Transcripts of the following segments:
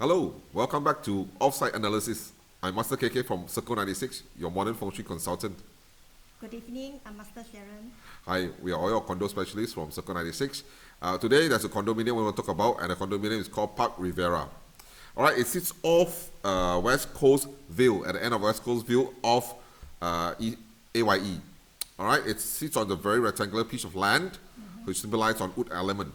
Hello, welcome back to Offsite Analysis. I'm Master KK from Circle 96, your modern Feng Shui consultant. Good evening, I'm Master Sharon. Hi, we are oil condo specialists from Circle 96. Today, there's a condominium we want to talk about, and the condominium is called Parc Riviera. All right, it sits off West Coast View, at the end of West Coast View off AYE. All right, it sits on the very rectangular piece of land, which symbolizes on wood element.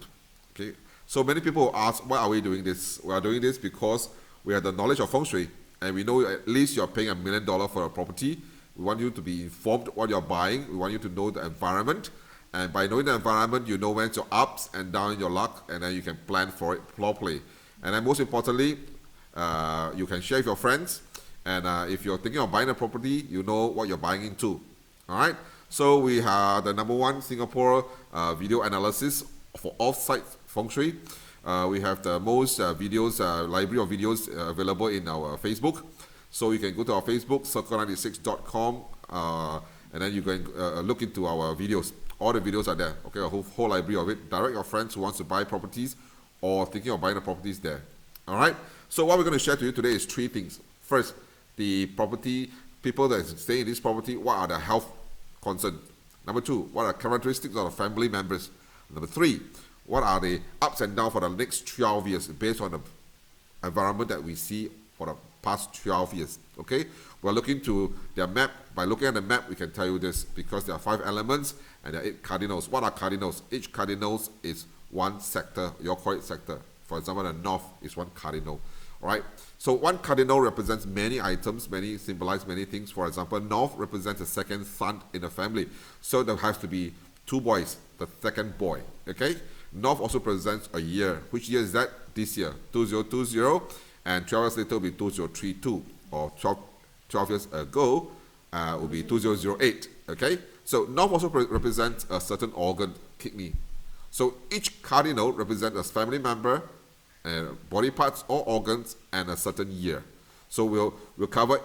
Okay, so many people ask, why are we doing this? We are doing this because we have the knowledge of Feng Shui, and we know at least you're paying $1 million for a property. We want you to be informed what you're buying. We want you to know the environment. And by knowing the environment, you know when's your ups and down in your luck, and then you can plan for it properly. And then most importantly, you can share with your friends. And if you're thinking of buying a property, you know what you're buying into. All right? So we have the #1 Singapore video analysis for off-site Feng Shui. We have the most library of videos available in our Facebook. So you can go to our Facebook, circle96.com, and then you can look into our videos. All the videos are there, okay, a whole library of it. Direct your friends who wants to buy properties or thinking of buying the properties there. All right? So what we're going to share to you today is 3 things. First, the property, people that stay in this property, what are the health concerns? Number 2, what are characteristics of the family members? Number 3, what are the ups and downs for the next 12 years based on the environment that we see for the past 12 years, okay? We're looking to their map. By looking at the map, we can tell you this because there are 5 elements and there are 8 cardinals. What are cardinals? Each cardinals is one sector, your correct sector. For example, the north is one cardinal, all right? So one cardinal represents many items, symbolize many things. For example, north represents the second son in the family. So there has to be 2 boys, the second boy, okay? North also represents a year. Which year is that? This year, 2020, and 12 years later will be 2032, or 12 years ago will be 2008, okay? So north also represents a certain organ, kidney. So each cardinal represents a family member, body parts or organs, and a certain year. So we'll cover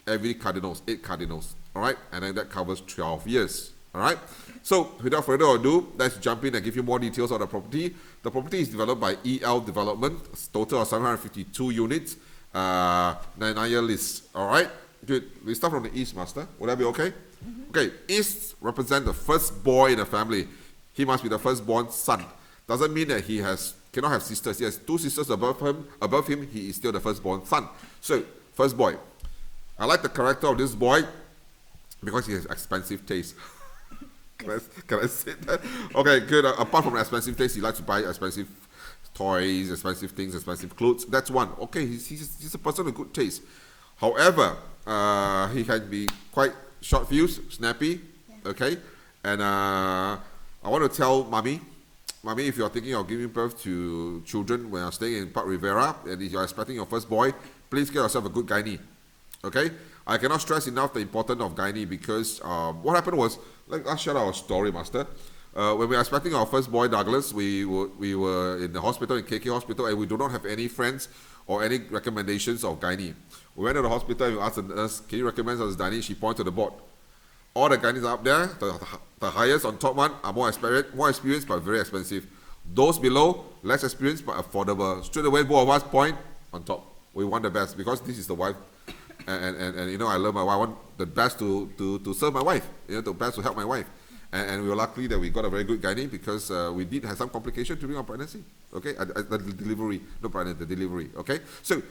every cardinals, 8 cardinals, all right? And then that covers 12 years, all right? So without further ado, let's jump in and give you more details on the property. The property is developed by EL Development, total of 752 units, 9-year list, all right? Good. We start from the east, Master. Would that be okay? Okay, east represents the first boy in the family. He must be the firstborn son. Doesn't mean that he cannot have sisters. He has 2 sisters above him, he is still the firstborn son. So, first boy. I like the character of this boy because he has expensive taste. Can I say that? Okay, good. Apart from expensive taste, he likes to buy expensive toys, expensive things, expensive clothes. That's one. Okay, he's a person with good taste. However, he can be quite short fuse, snappy, okay? And I want to tell Mommy, if you're thinking of giving birth to children when you're staying in Parc Riviera, and if you're expecting your first boy, please get yourself a good gynae, okay? I cannot stress enough the importance of gynae because what happened was, let's share our story, Master. When we were expecting our first boy, Douglas, we were in the hospital, in KK Hospital, and we do not have any friends or any recommendations of gynae. We went to the hospital and we asked the nurse, can you recommend us gynae? She pointed to the board. All the gynaes are up there. The highest on top one are more experienced but very expensive. Those below, less experienced but affordable. Straight away, both of us point on top. We want the best because this is the wife. And you know, I love my wife. I want the best to serve my wife. You know, the best to help my wife. And we were lucky that we got a very good gynae because we did have some complications during our pregnancy. Okay, the delivery, no pregnancy, the delivery. Okay, so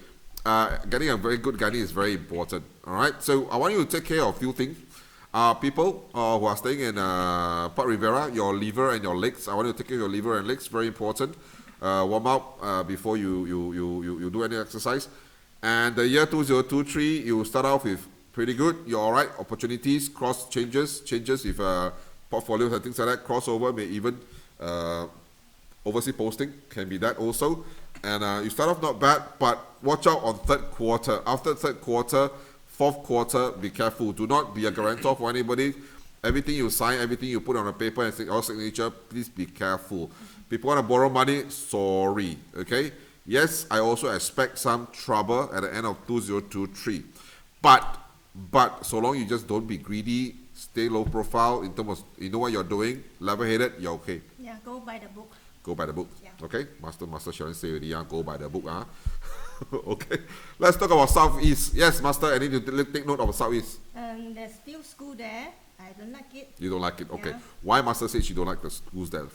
getting a very good gynae is very important. All right, so I want you to take care of a few things. People who are staying in Parc Riviera, your liver and your legs. I want you to take care of your liver and legs. Very important. Warm up before you do any exercise. And the year 2023, you start off with pretty good. You're all right. Opportunities, changes with portfolios and things like that. Crossover, may even overseas posting can be that also. And you start off not bad, but watch out on 3rd quarter. After 3rd quarter, 4th quarter, be careful. Do not be a guarantor for anybody. Everything you sign, everything you put on a paper and your signature, please be careful. People want to borrow money, sorry, okay? Yes, I also expect some trouble at the end of 2023. But so long you just don't be greedy, stay low profile in terms of, you know what you're doing, level-headed, you're okay. Yeah, go by the book. Go by the book. Yeah. Okay, Master Sharon say already, go by the book. Okay, let's talk about southeast. Yes, Master, I need to take note of southeast. There's few school there. I don't like it. You don't like it, okay. Yeah. Why Master says she don't like the schools there?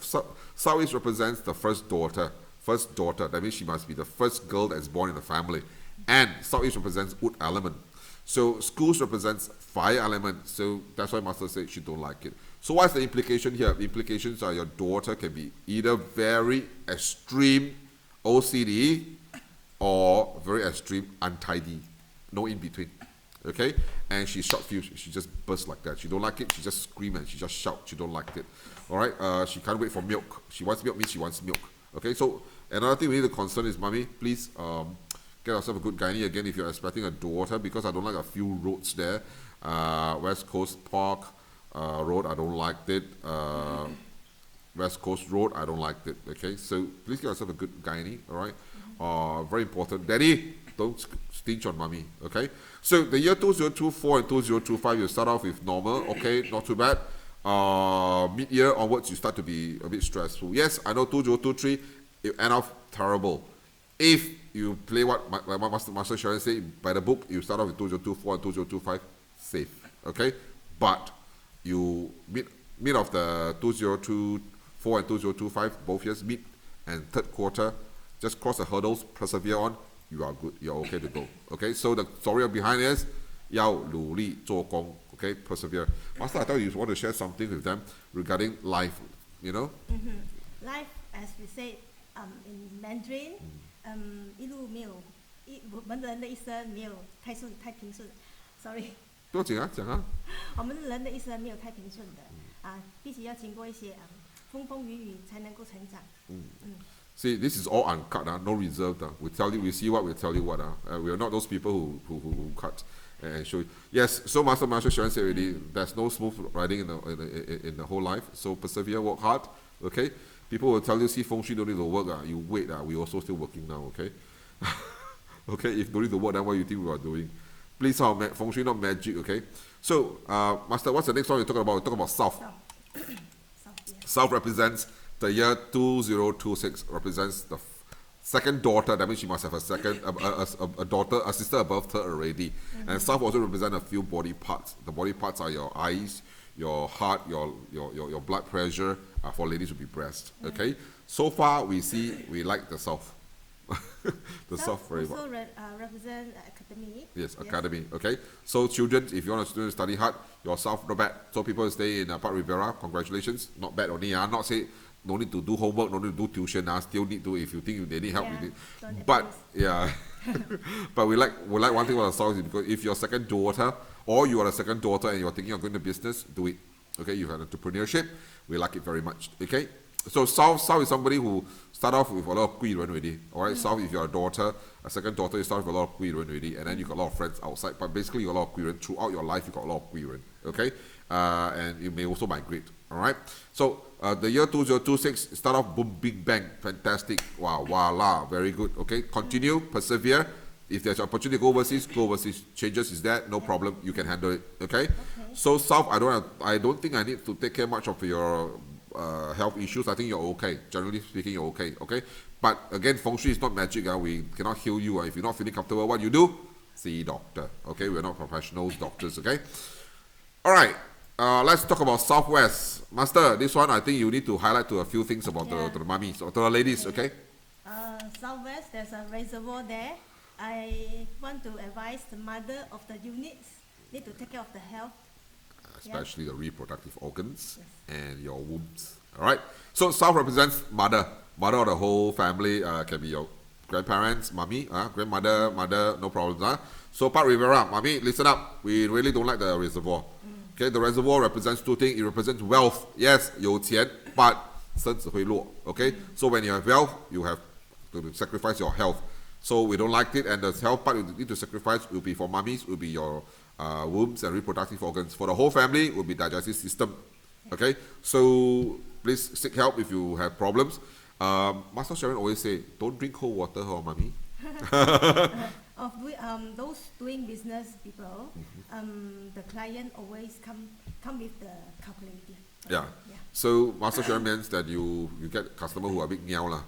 Southeast represents the first daughter. First daughter, that means she must be the first girl that's born in the family. And Southeast represents wood element. So schools represents fire element. So that's why Master said she don't like it. So what's the implication here? The implications are your daughter can be either very extreme OCD or very extreme untidy. No in between. Okay? And she's short fused. She just bursts like that. She don't like it. She just scream and she just shout. She don't like it. All right? She can't wait for milk. She wants milk means she wants milk. Okay? So another thing we need to concern is, mommy, please get yourself a good gynae again if you're expecting a daughter, because I don't like a few roads there. West Coast Park Road, I don't like it. West Coast Road, I don't like it. Okay? So please get yourself a good gynae. All right? Very important. Daddy, don't stinge on mommy. Okay? So the year 2024 and 2025, you start off with normal, okay, not too bad. Mid-year onwards, you start to be a bit stressful. Yes, I know 2023, it end off terrible. If you play what Master Sharon said, by the book, you start off with 2024 and 2025, safe, okay? But you, mid of the 2024 and 2025, both years, mid and third quarter, just cross the hurdles, persevere on, you are good, you're okay to go. Okay, so the story behind is 要努力做工, okay, persevere. Master, I thought you want to share something with them regarding life, you know? Life, as we say in Mandarin, 一路没有，我们人的一生没有太顺太平顺 ，sorry。不要紧啊，讲啊。我们人的一生没有太平顺的，必须要经过一些风风雨雨才能够成长。See, this is all uncut, no reserved. We tell you, we see what, we tell you what. We are not those people who cut and show you. Yes, so Master Sharon said already, there's no smooth riding in the whole life. So persevere, work hard, okay? People will tell you, see, Feng Shui don't need to work. You wait, we also still working now, okay? Okay, if don't need to work, then what do you think we are doing? Please, Feng Shui not magic, okay? So, Master, what's the next one you're talking about? We're talking about South. South represents the year 2026, represents the second daughter. That means she must have a second, a daughter, a sister above her already. And South also represents a few body parts. The body parts are your eyes, your heart, your blood pressure. For ladies would be breast. Okay. So far we see we like the South. The South very well. Also represent academy. Yes, academy. Okay. So children, if you want to study hard, your South not bad. So people stay in Parc Riviera. Congratulations. Not bad only. Not say no need to do homework, no need to do tuition. Still need to, if you think they need help. Yeah, you need. But yeah. But we like one thing about the South is because if you're a second daughter or you are a second daughter and you're thinking of going to business, do it. Okay, you have entrepreneurship. We like it very much. Okay, so South is somebody who start off with a lot of 贵人 already. All right, South, if you're a daughter, a second daughter, you start with a lot of 贵人 already, and then you got a lot of friends outside. But basically, you got a lot of 贵人throughout your life. You got a lot of 贵人. Okay, and you may also migrate. All right. So the year 2026 start off boom, big bang, fantastic. Wow, voila, very good. Okay, continue, persevere. If there's an opportunity to go overseas, go overseas. Changes is there, no problem. You can handle it. Okay. So South, I don't think I need to take care much of your health issues. I think you're okay. Generally speaking, you're okay. Okay. But again, Feng Shui is not magic. We cannot heal you. If you're not feeling comfortable, what you do? See a doctor. Okay. We're not professionals, doctors. Okay. All right. Let's talk about Southwest. Master, this one I think you need to highlight to a few things about the mummies or to the ladies. Okay. Southwest, there's a reservoir there. I want to advise the mother of the units need to take care of the health. Especially the reproductive organs and your wombs. All right. So South represents mother of the whole family. Can be your grandparents, mummy, grandmother, mother, no problems. So Parc Riviera, mummy, listen up. We really don't like the reservoir. Okay, the reservoir represents two things. It represents wealth. Yes, 有钱, but 身子会弱. Okay, so when you have wealth, you have to sacrifice your health. So we don't like it, and the health part you need to sacrifice will be for mummies, will be your wombs and reproductive organs. For the whole family, will be digestive system. Okay, so please seek help if you have problems. Master Sharon always say, don't drink cold water, mummy. Those doing business people, the client always come with the calculative. Yeah. So Master Sharon means that you get customer who are a bit niao lah.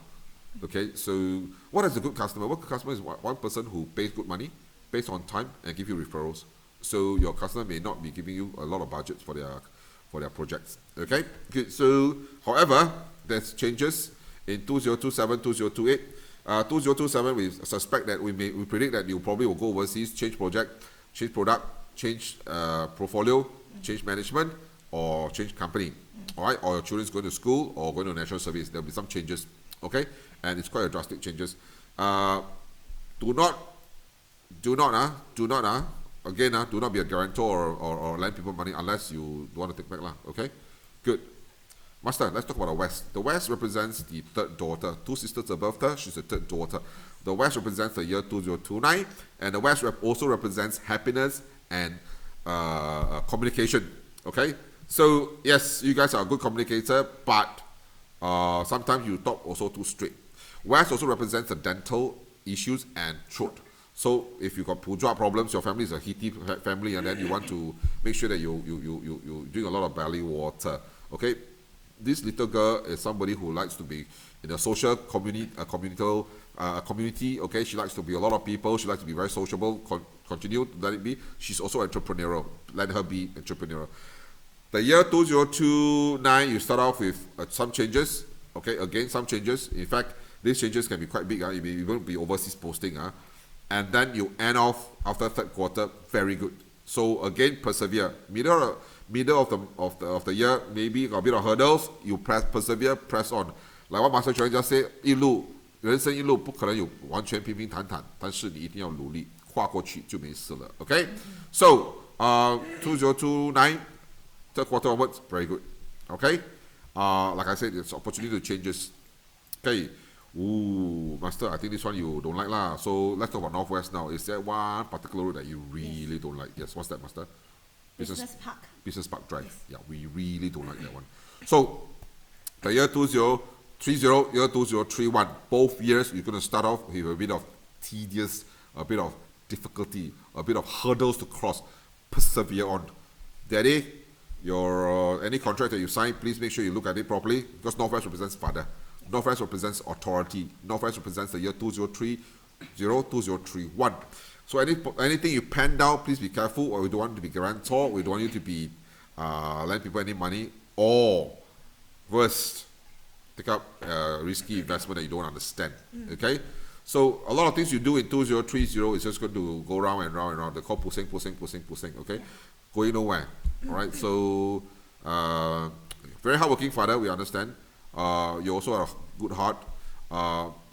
Okay, so what is a good customer? What good customer is one person who pays good money, pays on time, and give you referrals. So your customer may not be giving you a lot of budgets for their projects. Okay, good. So however, there's changes in 2027, 2028. 2027, we suspect that we predict that you probably will go overseas, change project, change product, change portfolio, change management, or change company. All right, or your children's going to school or going to national service. There'll be some changes. Okay, and it's quite a drastic changes. Do not again, do not be a guarantor or lend people money unless you want to take back lah. Okay, good. Master, let's talk about the West. The West represents the third daughter. Two sisters above her, she's the third daughter. The West represents the year 2029, and the West also represents happiness and communication. Okay, so yes, you guys are a good communicator, but sometimes you talk also too straight. West also represents the dental issues and throat. So if you got pujua problems, your family is a heaty family, and then you want to make sure that you drink a lot of barley water. Okay, this little girl is somebody who likes to be in a social community. Okay, she likes to be a lot of people. She likes to be very sociable. Continue to let it be. She's also entrepreneurial. Let her be entrepreneurial. The year 2029, you start off with some changes. Okay, again, some changes. In fact, these changes can be quite big. It may even be overseas posting. And then you end off after third quarter, very good. So again, persevere. Middle of the year, maybe got a bit of hurdles. You persevere, press on. Like what Master Chuan just said, 人生一路不可能有完全平平坦坦，但是你一定要努力，跨过去就没事了。Okay, so 2029 third quarter onwards, very good. Okay, like I said, it's opportunity to changes. Okay. Ooh, Master, I think this one you don't like lah. So let's talk about Northwest now. Is there one particular road that you really don't like? Yes, what's that, Master? Business Park. Business Park Drive. Yes. Yeah, we really don't like that one. So the year 2030, year 2031, both years you're going to start off with a bit of tedious, a bit of difficulty, a bit of hurdles to cross. Persevere on. Daddy, your any contract that you sign, please make sure you look at it properly, because Northwest represents father. Northwest represents authority. Northwest represents the year 2030, 2031. So anything you pen down, please be careful. Or we don't want you to be guarantor. We don't want you to be lend people any money. Or worst, take up risky investment that you don't understand. Okay? So a lot of things you do in 2030 is just going to go round and round and round. They call pusing. Okay? Going nowhere. All right? So very hardworking father, we understand. You also have a good heart.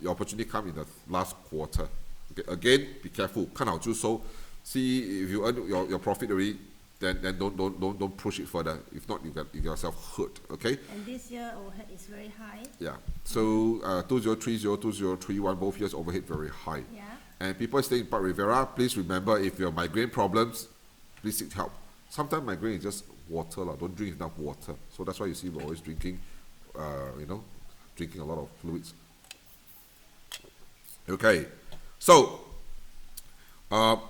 Your opportunity come in the last quarter. Okay, again, be careful. 看好就收. See if you earn your profit already, then don't push it further. If not, you get yourself hurt. Okay. And this year overhead is very high. Yeah. So 2030, 2031, both years overhead very high. Yeah. And people staying in Parc Riviera, please remember, if you have migraine problems, please seek help. Sometimes migraine is just water. Don't drink enough water. So that's why you see we're always drinking. Drinking a lot of fluids. Okay, so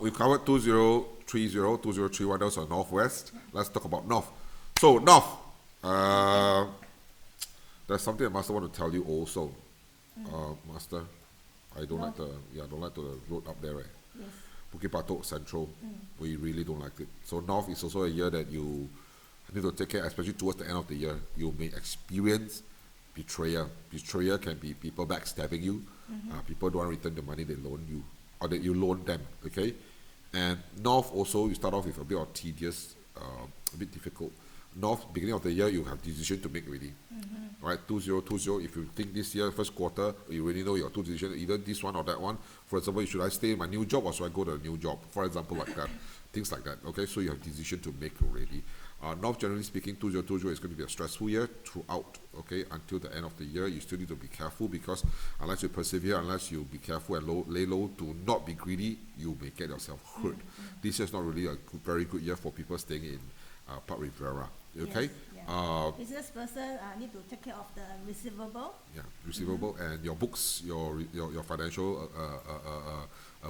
we've covered 2030, 2031. Those are Northwest. Let's talk about North. So North, there's something that Master want to tell you also. Master, I don't like the road up there, right? Yes. Bukit Batok Central. We really don't like it. So North is also a year that you need to take care, especially towards the end of the year. You may experience betrayal. Betrayal can be people backstabbing you. People don't want to return the money they loan you, or that you loan them. Okay, and North also, you start off with a bit of tedious, a bit difficult. North, beginning of the year, you have decision to make already. Right, 2020. If you think this year first quarter, you already know your two decisions, either this one or that one. For example, should I stay in my new job or should I go to a new job? For example, like that, things like that. Okay, so you have decision to make already. North, generally speaking, 2020 is going to be a stressful year throughout, okay, until the end of the year. You still need to be careful, because unless you persevere, unless you be careful and lay low to not be greedy, you may get yourself hurt. This year is not really a very good year for people staying in Parc Riviera, okay? Yes, yeah. Business person need to take care of the receivable. Yeah, receivable and your books, your financial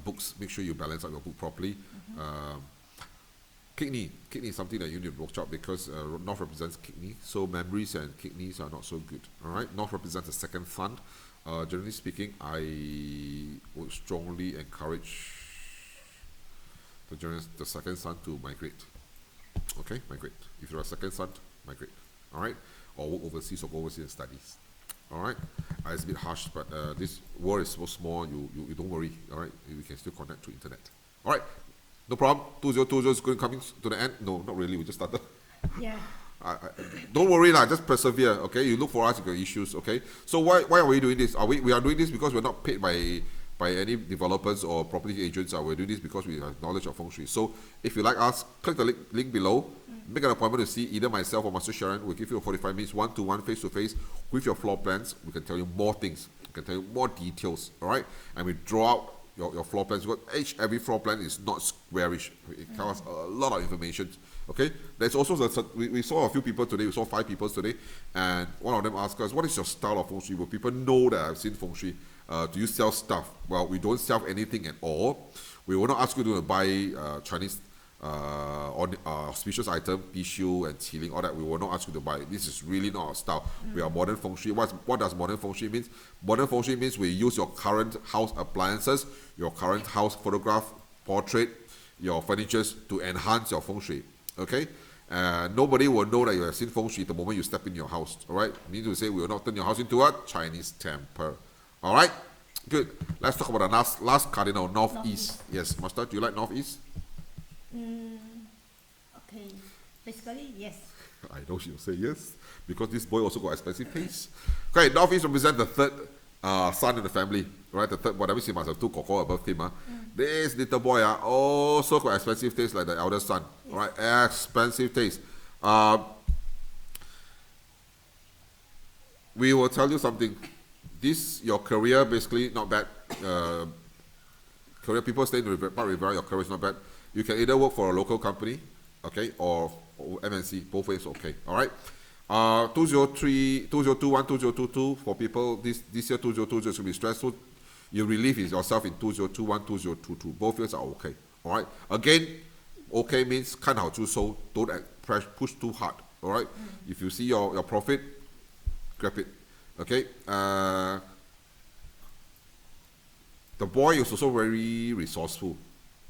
books. Make sure you balance out your book properly. Kidney is something that you need to watch out, because North represents kidney, so memories and kidneys are not so good. All right, North represents the second fund. Generally speaking, I would strongly encourage the second son to migrate. Okay, migrate. If you're a second son, migrate. All right, or work overseas or go overseas and studies. All right, it's a bit harsh, but this world is so small. You don't worry. All right, we can still connect through internet. All right, no problem. 2020 is coming to the end. No, not really. We just started. Yeah. Don't worry lah, just persevere, okay? You look for us if you got issues, okay? So why are we doing this? We are doing this because we're not paid by any developers or property agents. We're doing this because we have knowledge of Feng Shui. So if you like us, click the link below. Make an appointment to see either myself or Master Sharon. We'll give you a 45 minutes, one-to-one, face-to-face with your floor plans. We can tell you more things. We can tell you more details, all right? And we draw out your floor plans, because every floor plan is not squarish. It tells us a lot of information. Okay, there's also we saw a few people today. We saw 5 people today, and one of them asked us, "What is your style of Feng Shui?" Well, people know that I've seen Feng Shui. Do you sell stuff? Well, we don't sell anything at all. We will not ask you to buy Chinese auspicious item, Pishu and Qilin, all that. We will not ask you to buy. This is really not our style. We are modern Feng Shui. What does modern Feng Shui mean? Modern Feng Shui means we use your current house appliances, your current house photograph, portrait, your furniture to enhance your Feng Shui. Okay? Nobody will know that you have seen Feng Shui the moment you step in your house. Alright? Meaning to say we will not turn your house into a Chinese temple. Alright? Good. Let's talk about the last cardinal, northeast. Yes, Master, do you like northeast? Okay. Basically, yes. I know she'll say yes, because this boy also got expensive taste. Okay, northeast represents the third son in the family. Right? The third boy, that means he must have 2 koko above him. This little boy also got expensive taste like the elder son. Yes. Right? Expensive taste. We will tell you something. Your career basically not bad. Career people stay in Parc Riviera, your career is not bad. You can either work for a local company, okay, or MNC, both ways okay. All right. 2003, 2021, 2022 for people. This year 2022 is going to be stressful. You relieve yourself in 2021, 2022. Both years are okay. All right. Again, okay means 看好就收. Don't push too hard. All right. If you see your profit, grab it. Okay. The boy is also very resourceful.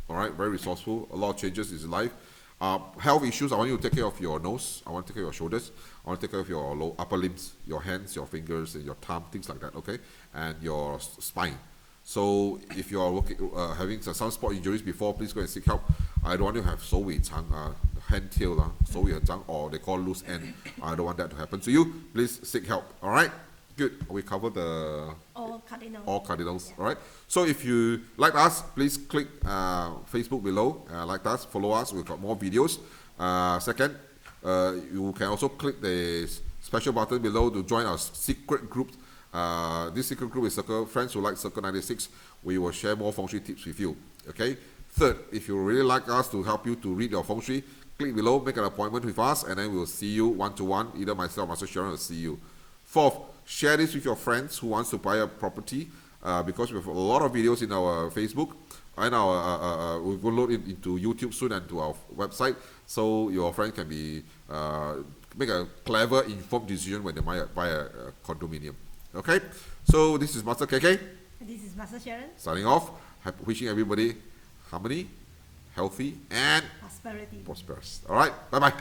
All right. Very resourceful. A lot of changes in his life. Health issues, I want you to take care of your nose, I want to take care of your shoulders, I want to take care of your upper limbs, your hands, your fingers, and your thumb, things like that, okay? And your spine. So if you are having some sport injuries before, please go and seek help. I don't want to have 手尾长, hand tail, 手尾很长, or they call loose end. I don't want that to happen to you. Please seek help, all right? Good. We covered all cardinals. All cardinals. Yeah. All right. So if you like us, please click Facebook below. Like us, follow us. We've got more videos. Second, you can also click the special button below to join our secret group. This secret group is friends who like Circle 96. We will share more Feng Shui tips with you. Okay. Third, if you really like us to help you to read your Feng Shui, click below, make an appointment with us, and then we'll see you one-to-one. Either myself or Master Sharon will see you. Fourth, share this with your friends who wants to buy a property, because we have a lot of videos in our Facebook, and we will load it into YouTube soon and to our website, so your friend can make a clever, informed decision when they buy a condominium. Okay, so this is Master KK. This is Master Sharon. Signing off. Wishing everybody harmony, healthy, and prosperity. Prosperous. All right. Bye bye.